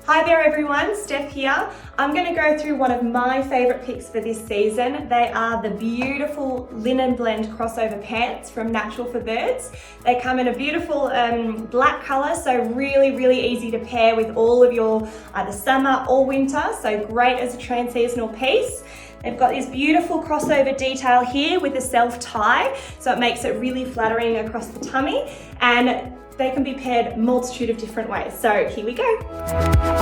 Hi there everyone, Steph here. I'm going to go through one of my favourite picks for this season. They are the beautiful Linen Blend Crossover Pants from Natural for Birds. They come in a beautiful black colour, so really easy to pair with all of your either summer or winter, so great as a trans-seasonal piece. They've got this beautiful crossover detail here with a self-tie, so it makes it really flattering across the tummy, and they can be paired a multitude of different ways. So here we go.